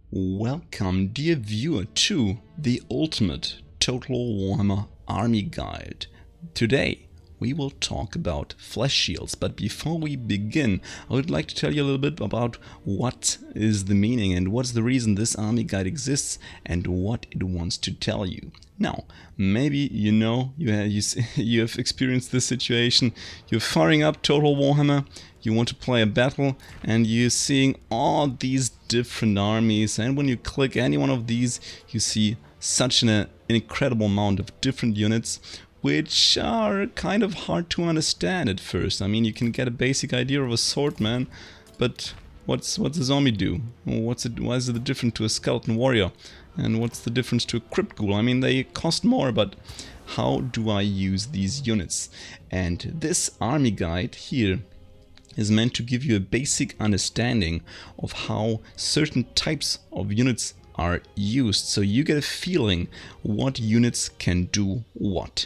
Welcome, dear viewer, to the ultimate Total Warhammer Army Guide. Today we will talk about FleshShields, but before we begin I would like to tell you a little bit about what is the meaning and what's the reason this army guide exists and what it wants to tell you. Now, maybe you have experienced this situation. You're firing up Total Warhammer, you want to play a battle, and you're seeing all these different armies, and when you click any one of these, you see such an incredible amount of different units, which are kind of hard to understand at first. I mean, you can get a basic idea of a swordman, but what's a zombie do? Why is it different to a skeleton warrior? And what's the difference to a crypt ghoul? I mean, they cost more, but how do I use these units? And this army guide here is meant to give you a basic understanding of how certain types of units are used, so you get a feeling what units can do what.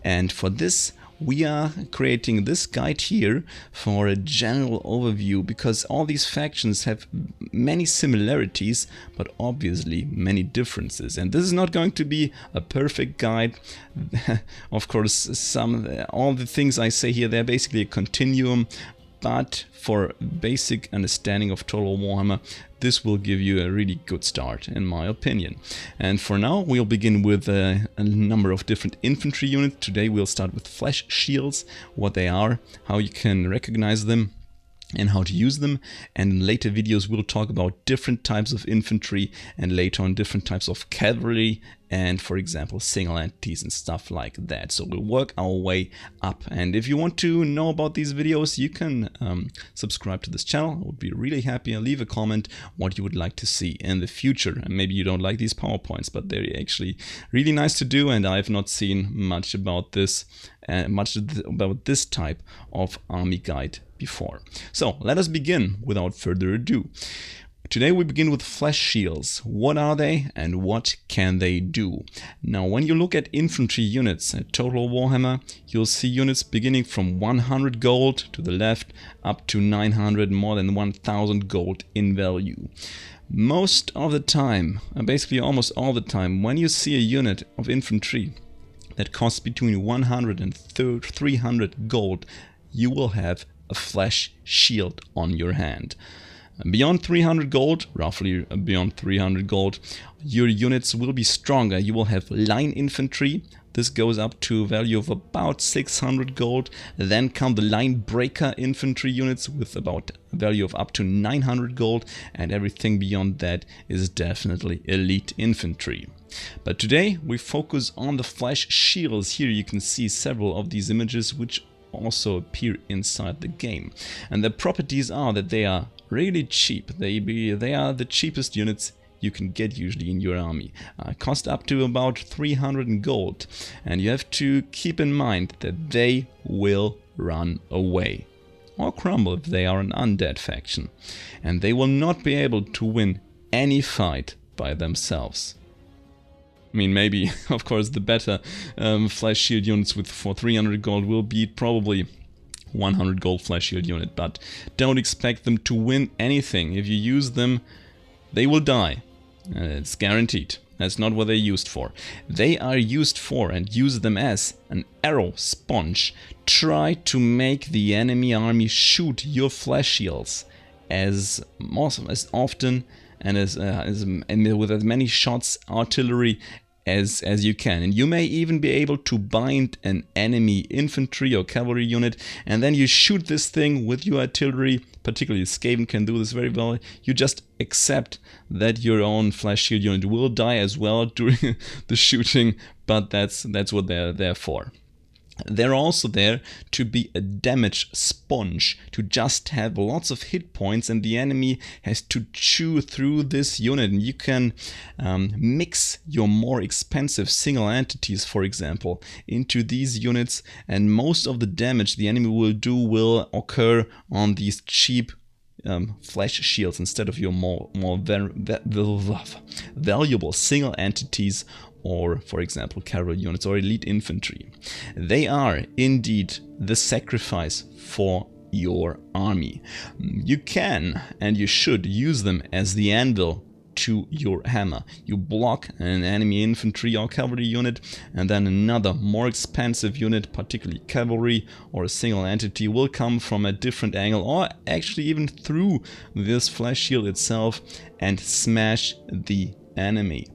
And for this, we are creating this guide here for a general overview, because all these factions have many similarities, but obviously many differences. And this is not going to be a perfect guide. Of course, all the things I say here, they're basically a continuum. But for basic understanding of Total Warhammer, this will give you a really good start, in my opinion. And for now, we'll begin with a number of different infantry units. Today we'll start with FleshShields, what they are, how you can recognize them, and how to use them. And in later videos we'll talk about different types of infantry, and later on different types of cavalry, and for example single entities and stuff like that. So we'll work our way up, and if you want to know about these videos, you can subscribe to this channel. I would be really happy, and leave a comment what you would like to see in the future. And maybe you don't like these PowerPoints, but they're actually really nice to do, and I've not seen much about this type of army guide before. So let us begin without further ado. Today we begin with FleshShields. What are they and what can they do? Now, when you look at infantry units at Total Warhammer, you'll see units beginning from 100 gold to the left up to 900, more than 1000 gold in value. Most of the time, basically almost all the time, when you see a unit of infantry that costs between 100 and 300 gold, you will have a FleshShield on your hand. Beyond 300 gold, roughly beyond 300 gold, your units will be stronger. You will have line infantry. This goes up to a value of about 600 gold. Then come the line breaker infantry units with about a value of up to 900 gold. And everything beyond that is definitely elite infantry. But today we focus on the FleshShields. Here you can see several of these images which also appear inside the game. And the properties are that they are really cheap. They are the cheapest units you can get usually in your army. Cost up to about 300 gold. And you have to keep in mind that they will run away or crumble if they are an undead faction. And they will not be able to win any fight by themselves. I mean, maybe, of course, the better FleshShield units for 300 gold will beat probably 100 gold FleshShield unit, but don't expect them to win anything. If you use them, they will die. It's guaranteed. That's not what they're used for. They are used for, and use them as, an arrow sponge. Try to make the enemy army shoot your FleshShields as often and with as many shots, artillery, as you can. And you may even be able to bind an enemy infantry or cavalry unit, and then you shoot this thing with your artillery. Particularly Skaven can do this very well. You just accept that your own FleshShield unit will die as well during the shooting, but that's what they're there for. They're also there to be a damage sponge, to just have lots of hit points, and the enemy has to chew through this unit. And you can mix your more expensive single entities, for example, into these units, and most of the damage the enemy will do will occur on these cheap FleshShields instead of your more valuable single entities, or for example cavalry units or elite infantry. They are indeed the sacrifice for your army. You can and you should use them as the anvil to your hammer. You block an enemy infantry or cavalry unit, and then another more expensive unit, particularly cavalry or a single entity, will come from a different angle or actually even through this flesh shield itself and smash the enemy.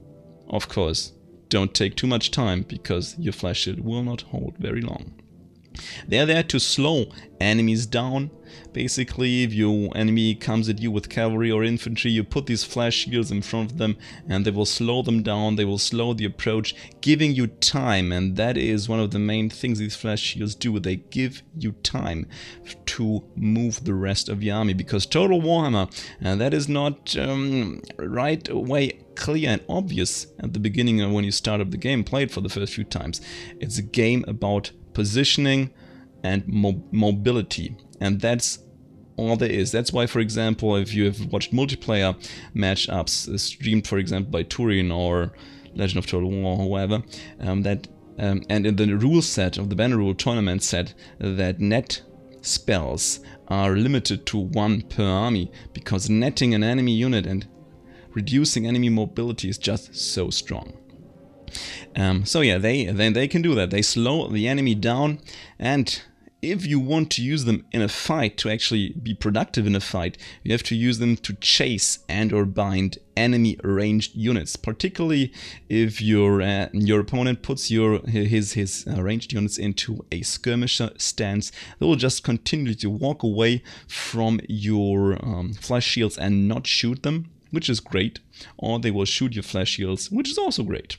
Of course, don't take too much time because your flesh shield will not hold very long. They're there to slow enemies down. Basically, if your enemy comes at you with cavalry or infantry, you put these flesh shields in front of them and they will slow them down, they will slow the approach, giving you time. And that is one of the main things these flesh shields do. They give you time to move the rest of your army, because Total Warhammer, that is not right away clear and obvious at the beginning when you start up the game, play it for the first few times. It's a game about positioning and mobility, and that's all there is. That's why, for example, if you have watched multiplayer matchups streamed, for example, by Turin or Legend of Total War or whoever, and in the rule set of the banner rule tournament set, that net spells are limited to 1 per army, because netting an enemy unit and reducing enemy mobility is just so strong. So yeah, they can do that. They slow the enemy down, and if you want to use them in a fight, to actually be productive in a fight, you have to use them to chase and or bind enemy ranged units. Particularly if your opponent puts his ranged units into a skirmisher stance, they will just continue to walk away from your flesh shields and not shoot them, which is great, or they will shoot your flesh shields, which is also great.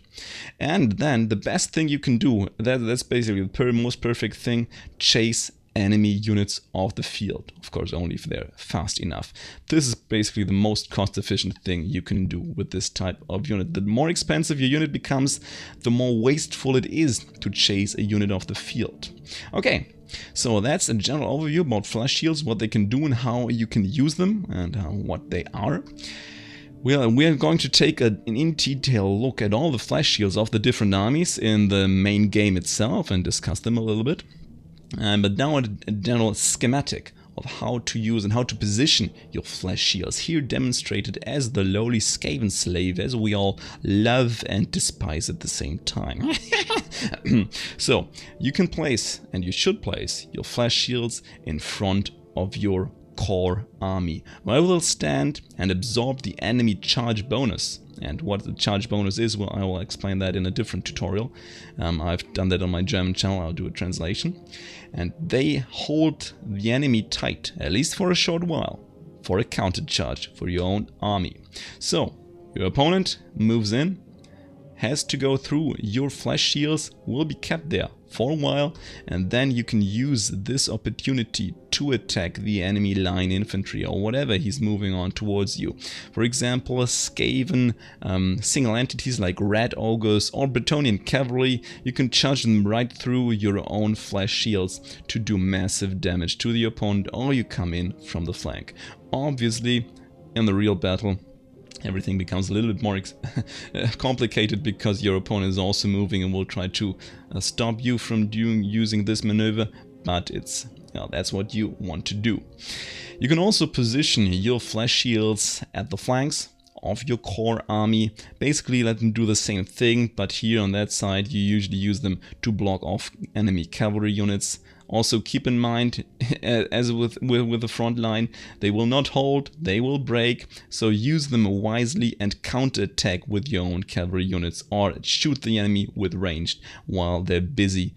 And then the best thing you can do, that's basically the most perfect thing, chase enemy units off the field. Of course, only if they're fast enough. This is basically the most cost-efficient thing you can do with this type of unit. The more expensive your unit becomes, the more wasteful it is to chase a unit off the field. Okay. So that's a general overview about flesh shields, what they can do and how you can use them, and what they are. We are going to take an in-detail look at all the flesh shields of the different armies in the main game itself and discuss them a little bit. But now a general schematic of how to use and how to position your flesh shields, here demonstrated as the lowly Skaven slave, as we all love and despise at the same time. So you can place, and you should place, your flesh shields in front of your core army, where it will stand and absorb the enemy charge bonus. And what the charge bonus is, well, I will explain that in a different tutorial. I've done that on my German channel, I'll do a translation. And they hold the enemy tight, at least for a short while, for a counter charge for your own army. So, your opponent moves in, has to go through, your flesh shields will be kept there for a while, and then you can use this opportunity to attack the enemy line infantry or whatever he's moving on towards you. For example, Skaven single entities like Red Ogres or Bretonnian cavalry, you can charge them right through your own flesh shields to do massive damage to the opponent, or you come in from the flank. Obviously, in the real battle, everything becomes a little bit more complicated, because your opponent is also moving and will try to stop you from using this maneuver, but that's what you want to do. You can also position your flesh shields at the flanks of your core army. Basically let them do the same thing, but here on that side you usually use them to block off enemy cavalry units. Also keep in mind, as with the front line, they will not hold, they will break, so use them wisely and counter-attack with your own cavalry units, or shoot the enemy with ranged while they're busy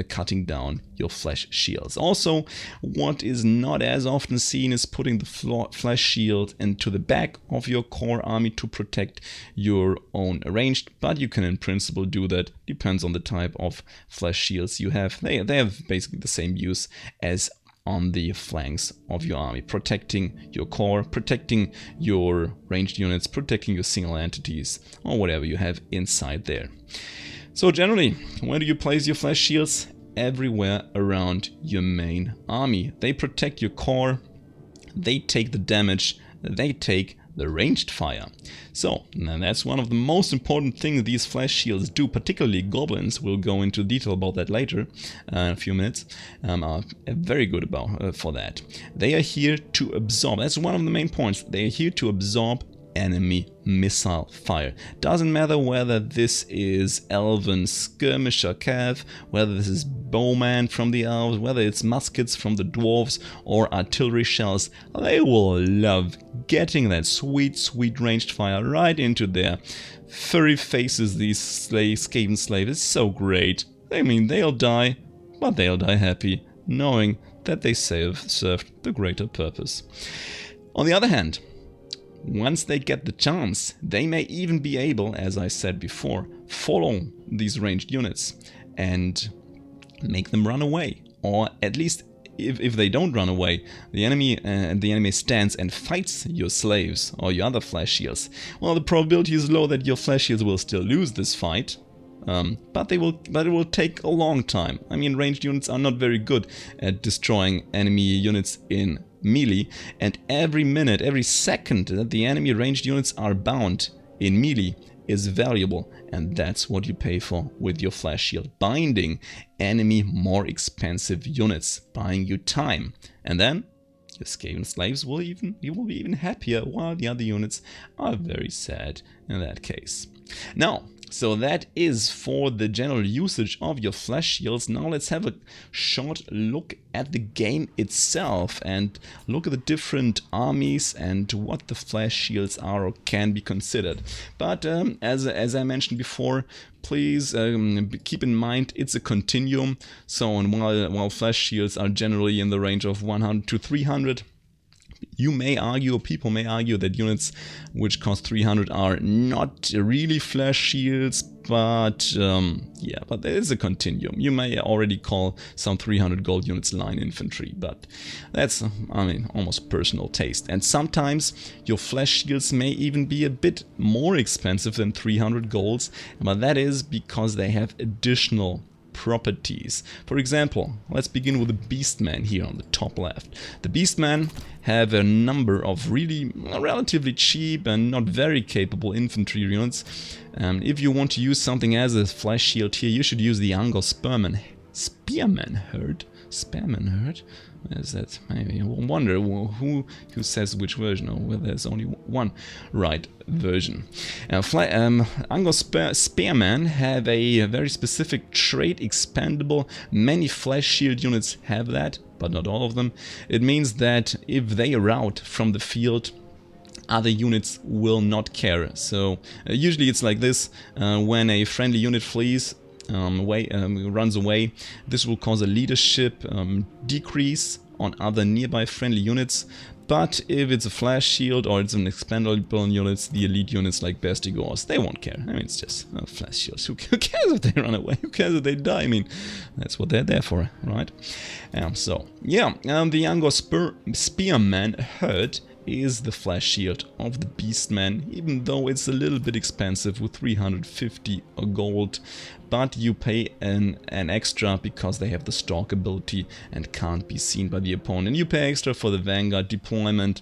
cutting down your flesh shields. Also, what is not as often seen is putting the flesh shield into the back of your core army to protect your own ranged, but you can in principle do that. Depends on the type of flesh shields you have. They have basically the same use as on the flanks of your army, protecting your core, protecting your ranged units, protecting your single entities, or whatever you have inside there. So generally, where do you place your flesh shields? Everywhere around your main army. They protect your core, they take the damage, they take the ranged fire. So, now that's one of the most important things these flesh shields do, particularly Goblins. We'll go into detail about that later in a few minutes. Are very good for that. They are here to absorb, that's one of the main points, they are here to absorb enemy missile fire. Doesn't matter whether this is Elven skirmisher cav, whether this is bowman from the Elves, whether it's muskets from the Dwarves or artillery shells. They will love getting that sweet, sweet ranged fire right into their furry faces, these Skaven slaves. It's so great. I mean, they'll die, but they'll die happy, knowing that they served the greater purpose. On the other hand, once they get the chance, they may even be able, as I said before, follow these ranged units and make them run away. Or at least, if they don't run away, the enemy stands and fights your slaves or your other flesh shields. Well, the probability is low that your flesh shields will still lose this fight. But it will take a long time. I mean, ranged units are not very good at destroying enemy units in melee, and every minute, every second that the enemy ranged units are bound in melee is valuable, and that's what you pay for with your flesh shield. Binding enemy more expensive units, buying you time, and then your Skaven slaves will be even happier, while the other units are very sad in that case. Now, so that is for the general usage of your flesh shields. Now let's have a short look at the game itself and look at the different armies and what the flesh shields are or can be considered. But as I mentioned before, please keep in mind it's a continuum. So while flesh shields are generally in the range of 100 to 300, you may argue, or people may argue, that units which cost 300 are not really flesh shields, but yeah, but there is a continuum. You may already call some 300 gold units line infantry, but that's, I mean, almost personal taste. And sometimes your flesh shields may even be a bit more expensive than 300 golds, but that is because they have additional properties. For example, let's begin with the Beastmen here on the top left. The Beastmen have a number of really relatively cheap and not very capable infantry units. If you want to use something as a flesh shield here, you should use the Angor Spearman herd. Is that maybe? I wonder who says which version, or whether there's only one right version. Angor Spearmen have a very specific trait, expandable. Many flesh shield units have that, but not all of them. It means that if they rout from the field, other units will not care. So usually it's like this: when a friendly unit flees, runs away, this will cause a leadership decrease on other nearby friendly units. But if it's a flash shield or it's an expendable unit, the elite units like Bestigors, they won't care. I mean, it's just flash shields. Who cares if they run away? Who cares if they die? I mean, that's what they're there for, right? So, yeah, the Angor Spearman herd is the flesh shield of the Beastmen, even though it's a little bit expensive with 350 gold, but you pay an extra because they have the stalk ability and can't be seen by the opponent. You pay extra for the Vanguard deployment.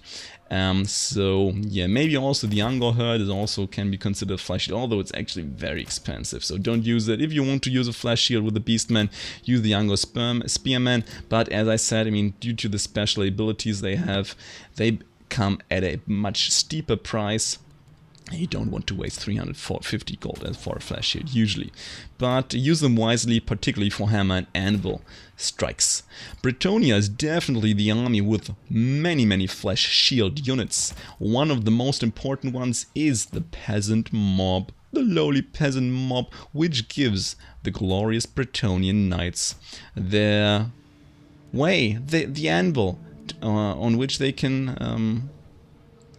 So yeah, maybe also the Angor herd is also can be considered flesh shield, although it's actually very expensive, so don't use it. If you want to use a flesh shield with the Beastmen, use the Angor Spearman. But as I said, I mean, due to the special abilities they have, they come at a much steeper price. You don't want to waste 350 gold as for a flesh shield usually, but use them wisely, particularly for hammer and anvil strikes. Bretonnia is definitely the army with many flesh shield units. One of the most important ones is the peasant mob, the lowly peasant mob, which gives the glorious Bretonian knights their way, the anvil on which they can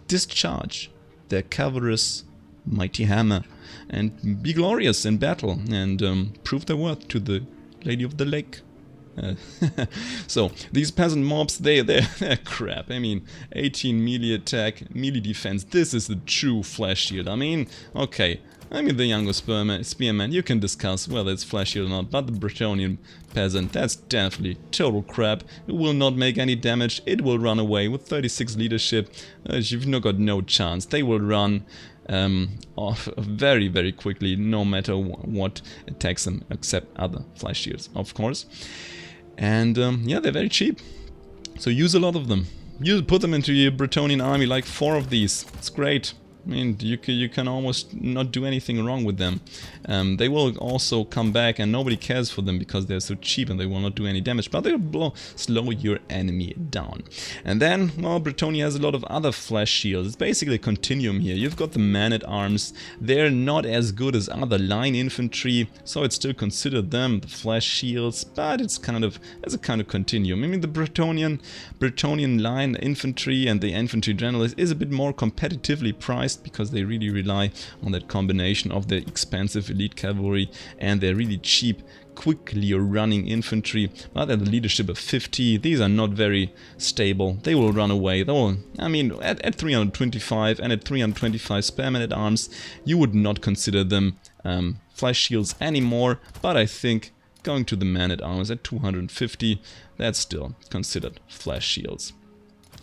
discharge their cavaliers' mighty hammer and be glorious in battle and prove their worth to the Lady of the Lake. So these peasant mobs, they're crap. I mean, 18 melee attack, melee defense. This is the true flesh shield. I mean, okay. I mean, the Angor Spearman, you can discuss whether it's flesh shield or not, but the Bretonian peasant, that's definitely total crap. It will not make any damage, it will run away with 36 leadership. You've got no chance. They will run off very quickly, no matter what attacks them, except other flesh shields, of course. And yeah, they're very cheap, so use a lot of them. You put them into your Bretonian army, like 4 of these. It's great. I mean, you can almost not do anything wrong with them. They will also come back and nobody cares for them because they're so cheap and they will not do any damage, but they will slow your enemy down. And then, well, Bretonnia has a lot of other flesh shields. It's basically a continuum here. You've got the man-at-arms. They're not as good as other line infantry, so I'd still consider them the flesh shields, but it's a kind of continuum. I mean, the Bretonnian line infantry and the infantry general is a bit more competitively priced because they really rely on that combination of the expensive elite cavalry and their really cheap, quickly running infantry. But at the leadership of 50, these are not very stable. They will run away. They will, I mean, at 325 and at 325 spare man-at-arms, you would not consider them flesh shields anymore, but I think going to the man-at-arms at 250, that's still considered flesh shields.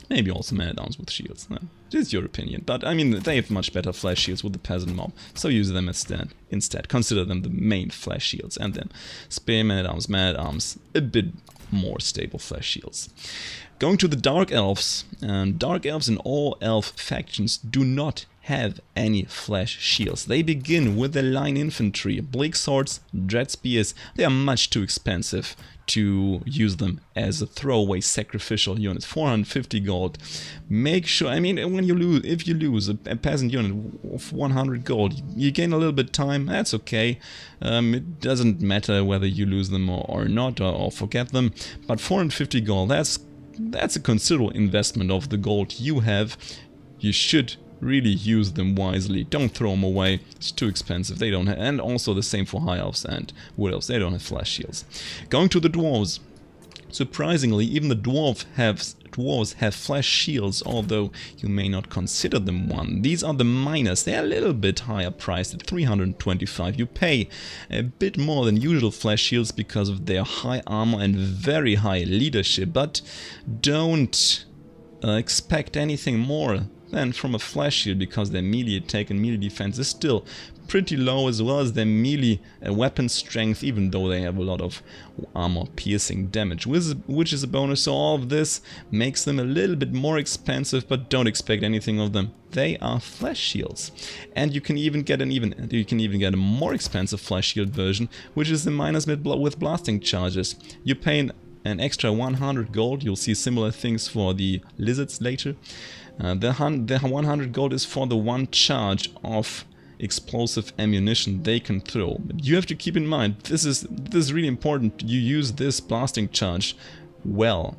Maybe also man-at-arms with shields. This is your opinion, but I mean, they have much better flesh shields with the peasant mob, so use them instead. Consider them the main flesh shields, and then spare man-at-arms, a bit more stable flesh shields. Going to the Dark Elves. Dark Elves in all elf factions do not have any flesh shields. They begin with the line infantry, bleak swords, dread spears. They are much too expensive to use them as a throwaway sacrificial unit. 450 gold. Make sure, I mean, when you lose, if you lose a peasant unit of 100 gold, you gain a little bit of time, that's okay. It doesn't matter whether you lose them or not, or forget them, but 450 gold, that's a considerable investment of the gold you have. You should really use them wisely. Don't throw them away. It's too expensive. They don't have, and also the same for high elves and wood elves. They don't have flesh shields. Going to the dwarves. Surprisingly, even the dwarves have flesh shields, although you may not consider them one. These are the miners. They're a little bit higher priced at 325. You pay a bit more than usual flesh shields because of their high armor and very high leadership, but don't expect anything more than from a flesh shield, because their melee attack and melee defense is still pretty low, as well as their melee weapon strength, even though they have a lot of armor piercing damage, which is a bonus. So all of this makes them a little bit more expensive, but don't expect anything of them. They are flesh shields, and you can even get a more expensive flesh shield version, which is the miners with blasting charges. You pay an extra 100 gold. You'll see similar things for the lizards later. The 100 gold is for the one charge of explosive ammunition they can throw. But you have to keep in mind, this is really important. You use this blasting charge well.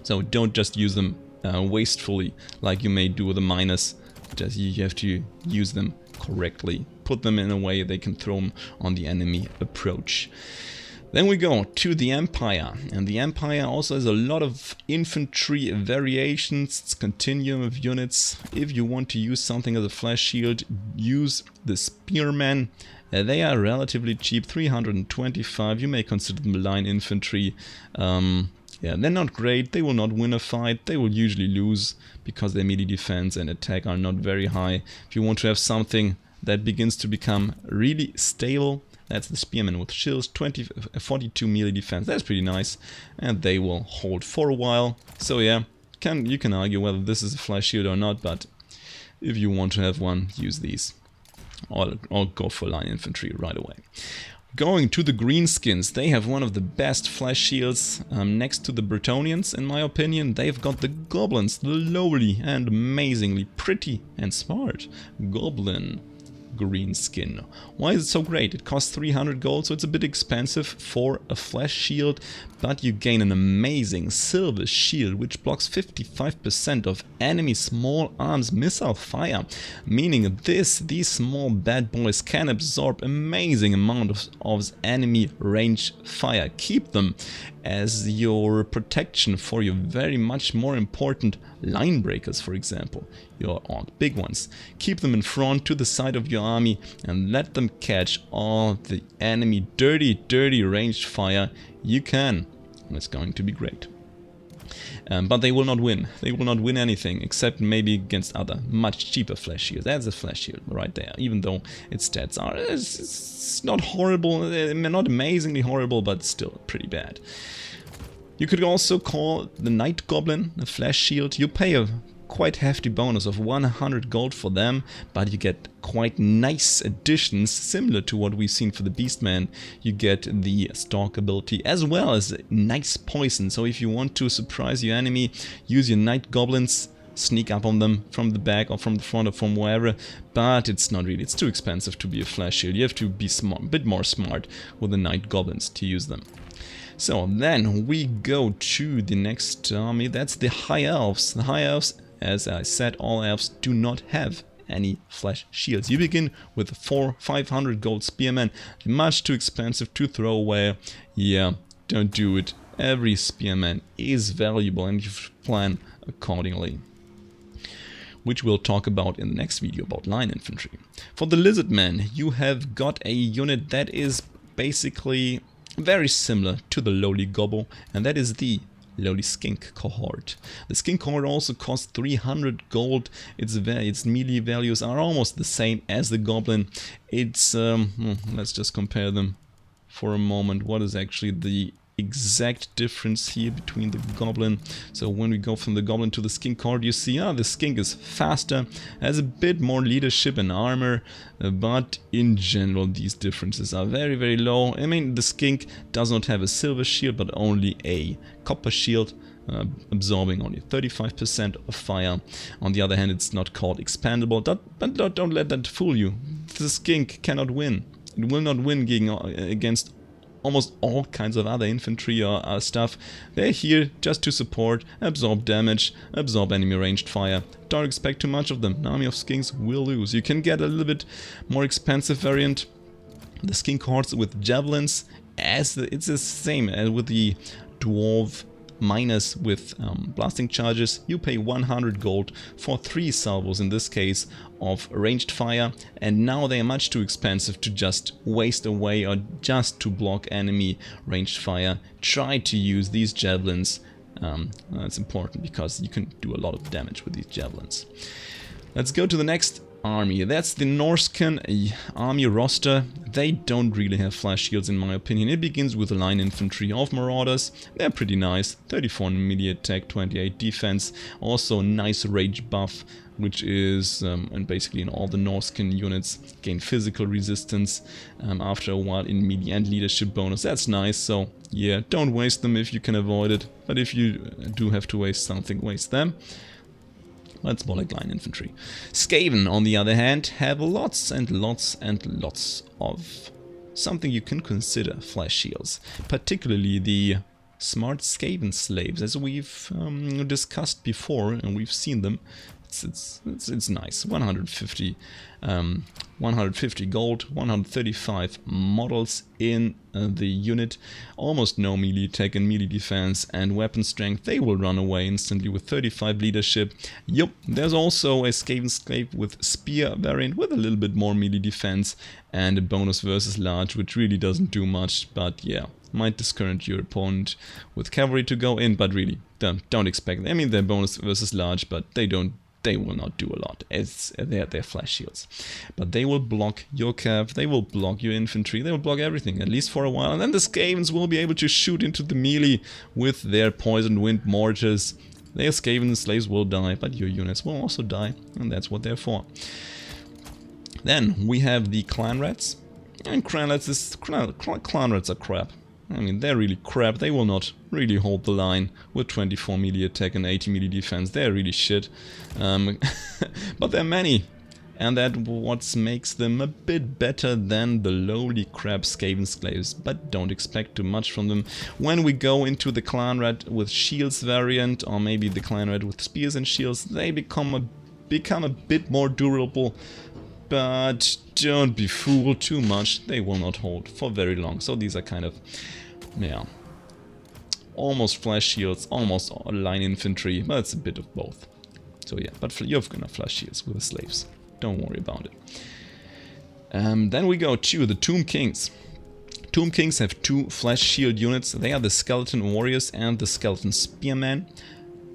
So don't just use them wastefully like you may do with the miners. You have to use them correctly. Put them in a way they can throw them on the enemy approach. Then we go to the Empire, and the Empire also has a lot of infantry variations. It's a continuum of units. If you want to use something as a flesh shield, use the Spearmen. They are relatively cheap, 325. You may consider them line infantry. Yeah, they're not great. They will not win a fight. They will usually lose because their melee defense and attack are not very high. If you want to have something that begins to become really stable, that's the Spearmen with shields, 42 melee defense. That's pretty nice, and they will hold for a while. So yeah, you can argue whether this is a flesh shield or not, but if you want to have one, use these. I'll go for line infantry right away. Going to the Greenskins, they have one of the best flesh shields next to the Bretonnians, in my opinion. They've got the Goblins, the lowly and amazingly pretty and smart Goblin Greenskin. Why is it so great? It costs 300 gold, so it's a bit expensive for a flesh shield, but you gain an amazing silver shield which blocks 55% of enemy small arms missile fire, meaning these small bad boys can absorb amazing amount of enemy range fire. Keep them as your protection for your very much more important line breakers, for example, your big ones. Keep them in front to the side of your army and let them catch all the enemy dirty ranged fire you can. And it's going to be great. But they will not win. They will not win anything except maybe against other much cheaper flesh shields. That's a flesh shield right there. Even though its stats are it's not horrible, not amazingly horrible, but still pretty bad. You could also call the Night Goblin a flesh shield. You pay a quite hefty bonus of 100 gold for them, but you get quite nice additions similar to what we've seen for the Beastmen. You get the Stalk ability as well as nice poison, so if you want to surprise your enemy, use your Night Goblins, sneak up on them from the back or from the front or from wherever, but it's not really, it's too expensive to be a flash shield. You have to be smart, a bit more smart with the Night Goblins to use them. So then we go to the next army, that's the High Elves. The High Elves, as I said, all elves do not have any flash shields. You begin with 500 gold spearmen, much too expensive to throw away. Yeah, don't do it. Every spearman is valuable and you plan accordingly, which we'll talk about in the next video about line infantry. For the Lizardmen, you have got a unit that is basically very similar to the lowly gobble, and that is the lowly skink cohort. The skink cohort also costs 300 gold. Its melee values are almost the same as the goblin. It's let's just compare them for a moment. What is actually the exact difference here between the goblin? So when we go from the goblin to the skink cohort, you see the skink is faster, has a bit more leadership and armor, but in general these differences are very, very low. I mean, the skink does not have a silver shield but only a copper shield, absorbing only 35% of fire. On the other hand, it's not called expandable, but don't let that fool you. The skink cannot win. It will not win against almost all kinds of other infantry or stuff. They're here just to support, absorb damage, absorb enemy ranged fire. Don't expect too much of them. An army of skinks will lose. You can get a little bit more expensive variant, the skink cohorts with javelins, it's the same as with the dwarf minus with blasting charges. You pay 100 gold for 3 salvos in this case of ranged fire, and now they are much too expensive to just waste away or just to block enemy ranged fire. Try to use these javelins. That's important because you can do a lot of damage with these javelins. Let's go to the next army. That's the Norscan army roster. They don't really have flash shields in my opinion. It begins with the line infantry of marauders. They're pretty nice. 34 melee attack, 28 defense. Also nice rage buff, which is, and basically in all the Norscan units, gain physical resistance after a while in melee and leadership bonus. That's nice, so yeah, don't waste them if you can avoid it. But if you do have to waste something, waste them. That's more like line infantry. Skaven, on the other hand, have lots and lots and lots of something you can consider flash shields. Particularly the smart Skaven slaves, as we've discussed before, and we've seen them. It's nice. 150 gold, 135 models in the unit, almost no melee attack and melee defense, and weapon strength. They will run away instantly with 35 leadership. Yup, there's also a Skaven slave with spear variant with a little bit more melee defense and a bonus versus large, which really doesn't do much, but yeah, might discourage your opponent with cavalry to go in, but really don't expect. I mean, they're bonus versus large, but they will not do a lot, as they're flash shields. But they will block your cav, they will block your infantry, they will block everything, at least for a while. And then the Skavens will be able to shoot into the melee with their poisoned wind mortars. Their Skaven slaves will die, but your units will also die, and that's what they're for. Then we have the clan rats. And clan rats are crap. I mean, they're really crap. They will not really hold the line with 24 melee attack and 80 melee defense. They're really shit. But there are many. And that's what makes them a bit better than the lowly crap Skaven slaves. But don't expect too much from them. When we go into the clan rat with shields variant, or maybe the clan rat with spears and shields, they become a bit more durable. But don't be fooled too much, they will not hold for very long. So these are kind of, yeah, almost flash shields, almost line infantry, but it's a bit of both. So yeah, but you've got flash shields with the slaves, don't worry about it. Then we go to the Tomb Kings. Tomb Kings have 2 flash shield units. They are the Skeleton Warriors and the Skeleton Spearmen.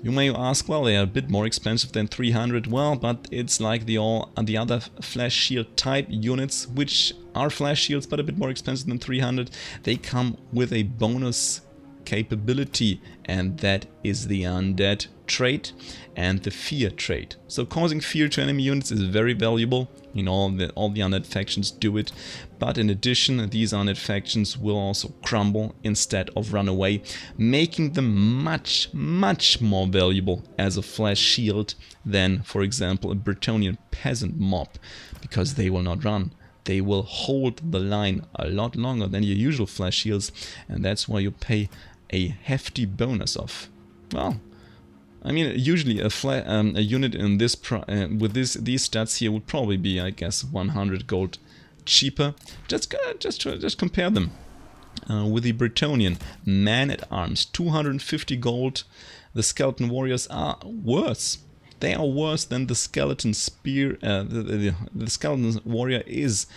You may ask, well, they are a bit more expensive than 300. Well, but it's like the other flash shield type units, which are flash shields but a bit more expensive than 300. They come with a bonus capability, and that is the undead trait and the fear trait. So causing fear to enemy units is very valuable. You know, all the undead factions do it, but in addition, these undead factions will also crumble instead of run away, making them much more valuable as a flesh shield than, for example, a Bretonnian peasant mob, because they will not run. They will hold the line a lot longer than your usual flesh shields, and that's why you pay a hefty bonus of, well, I mean, usually a unit in this with these stats here would probably be, I guess, 100 gold cheaper. Just compare them with the Bretonnian man-at-arms, 250 gold. The skeleton warriors are worse. They are worse than the skeleton spear. The skeleton warrior is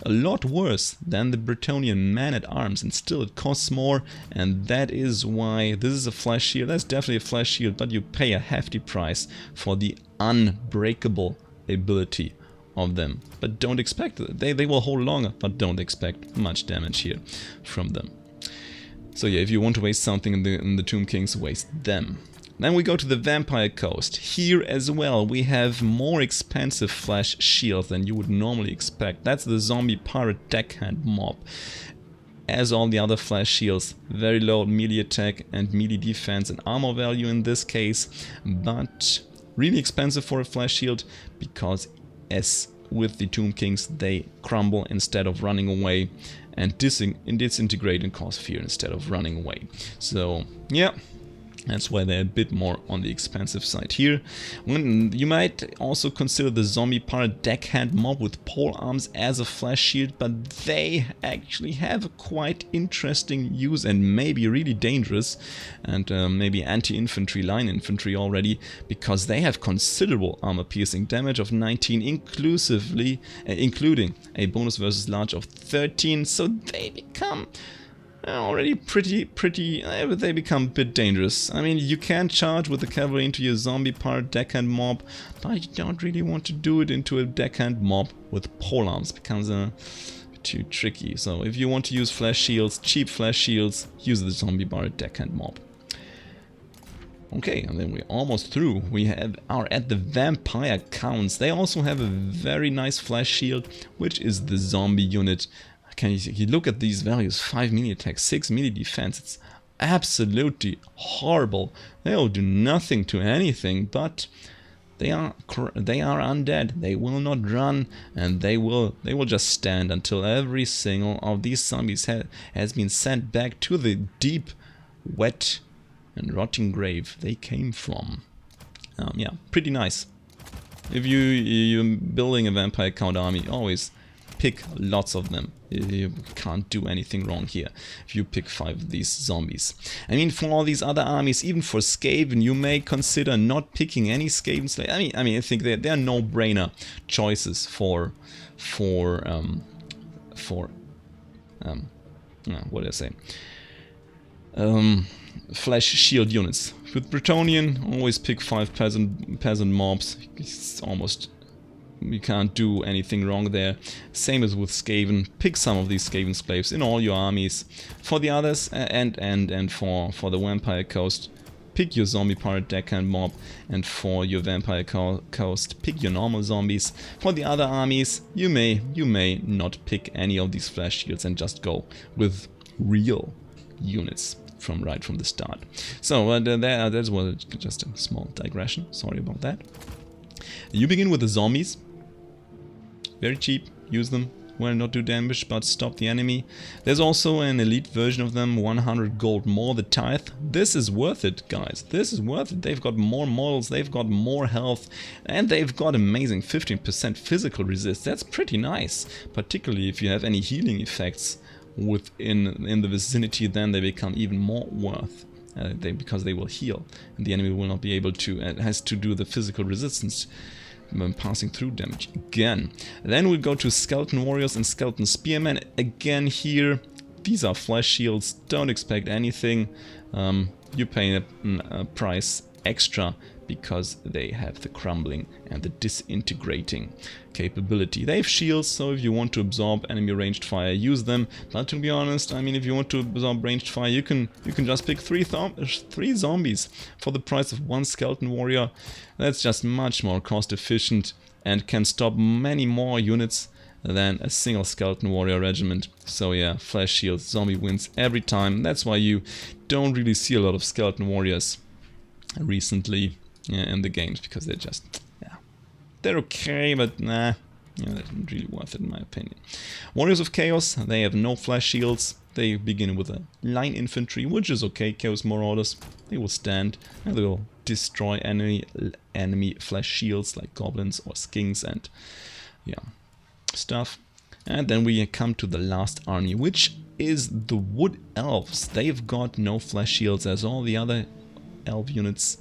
a lot worse than the Bretonnian man-at-arms, and still it costs more, and that is why this is a flesh shield. That's definitely a flesh shield, but you pay a hefty price for the unbreakable ability of them. But don't expect it. They will hold longer, but don't expect much damage here from them. So yeah, if you want to waste something in the Tomb Kings, waste them. Then we go to the Vampire Coast. Here as well we have more expensive flesh shields than you would normally expect. That's the zombie pirate deckhand mob. As all the other flesh shields, very low melee attack and melee defense and armor value in this case, but really expensive for a flesh shield, because as with the Tomb Kings, they crumble instead of running away, and disintegrate and cause fear instead of running away. So yeah, that's why they're a bit more on the expensive side here. You might also consider the zombie pirate deckhand mob with pole arms as a flesh shield, but they actually have a quite interesting use and maybe really dangerous, and maybe anti-infantry line infantry already, because they have considerable armor piercing damage of 19, including a bonus versus large of 13, so they become already they become a bit dangerous. I mean, you can charge with the cavalry into your zombie pirate deckhand mob, but you don't really want to do it into a deckhand mob with polearms. It becomes a bit too tricky. So if you want to use flesh shields, cheap flesh shields, use the zombie pirate deckhand mob. Okay, and then we're almost through. We are at the vampire counts. They also have a very nice flesh shield, which is the zombie unit. Can you look at these values? 5 melee attack, 6 melee defense. It's absolutely horrible. They'll do nothing to anything, but they are undead. They will not run, and they will just stand until every single of these zombies has been sent back to the deep, wet, and rotting grave they came from. Yeah, pretty nice. If you're building a vampire count army, always pick lots of them. You can't do anything wrong here if you pick 5 of these zombies. I mean, for all these other armies, even for Skaven, you may consider not picking any Skaven slaves. I mean, I think they're no-brainer choices for what did I say? Flesh shield units. With Bretonnian, always pick 5 peasant mobs. It's almost, you can't do anything wrong there. Same as with Skaven. Pick some of these Skaven slaves in all your armies. For the others, and for the Vampire Coast, pick your zombie pirate deckhand mob, and for your Vampire Coast, pick your normal zombies. For the other armies, you may not pick any of these flesh shields and just go with real units right from the start. So that was just a small digression. Sorry about that. You begin with the zombies. Very cheap, use them, will not do damage but stop the enemy. There's also an elite version of them, 100 gold more the tithe. This is worth it, guys, this is worth it. They've got more models, they've got more health, and they've got amazing 15% physical resist. That's pretty nice, particularly if you have any healing effects in the vicinity, then they become even more worth. Because they will heal, and the enemy will not be able to, has to do the physical resistance passing through damage again. Then we go to skeleton warriors and skeleton spearmen. Again here, these are flesh shields, don't expect anything. You pay a price extra because they have the crumbling and the disintegrating capability. They have shields, so if you want to absorb enemy ranged fire, use them. But to be honest, I mean, if you want to absorb ranged fire, you can just pick three zombies for the price of one skeleton warrior. That's just much more cost efficient and can stop many more units than a single skeleton warrior regiment. So yeah, FleshShields, zombie wins every time. That's why you don't really see a lot of skeleton warriors recently in the games, because they're just, yeah, they're okay, but nah, they're not really worth it in my opinion. Warriors of Chaos, they have no FleshShields. They begin with a line infantry, which is okay. Chaos Marauders, they will stand and they will destroy enemy FleshShields like goblins or skinks and yeah, stuff. And then we come to the last army, which is the Wood Elves. They've got no FleshShields as all the other elf units,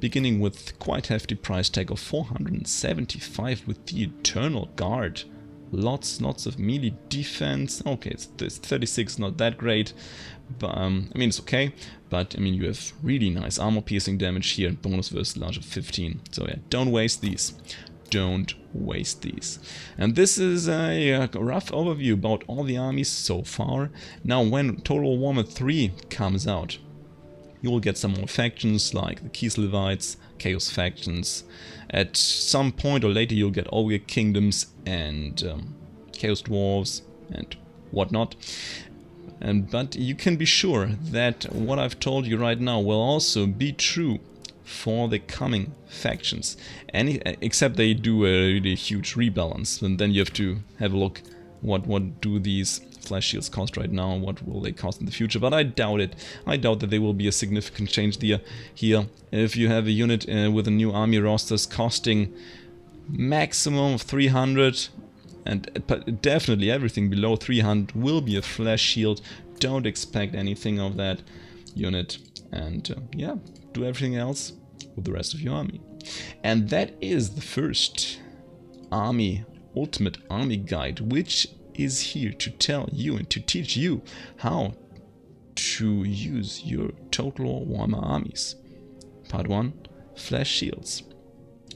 beginning with quite hefty price tag of 475 with the Eternal Guard. Lots of melee defense. Okay, it's 36, not that great, but I mean, it's okay, but I mean, you have really nice armor piercing damage here and bonus versus large of 15. So yeah, don't waste these. Don't waste these. And this is a rough overview about all the armies so far. Now, when Total Warhammer 3 comes out, you will get some more factions like the Kislevites, Chaos factions. At some point or later you'll get Ogre Kingdoms and Chaos Dwarves and whatnot. But you can be sure that what I've told you right now will also be true for the coming factions. Except they do a really huge rebalance, and then you have to have a look what do these FleshShields cost right now, what will they cost in the future, but I doubt it. I doubt that there will be a significant change here. If you have a unit with a new army rosters costing maximum of 300, and definitely everything below 300 will be a FleshShield. Don't expect anything of that unit, and yeah, do everything else with the rest of your army. And that is the first Ultimate Army Guide, which is here to tell you and to teach you how to use your Total Warhammer armies. Part 1, FleshShields.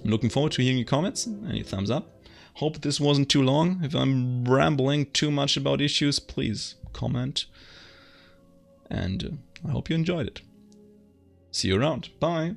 I'm looking forward to hearing your comments, any thumbs up. Hope this wasn't too long. If I'm rambling too much about issues, please comment. And I hope you enjoyed it. See you around. Bye.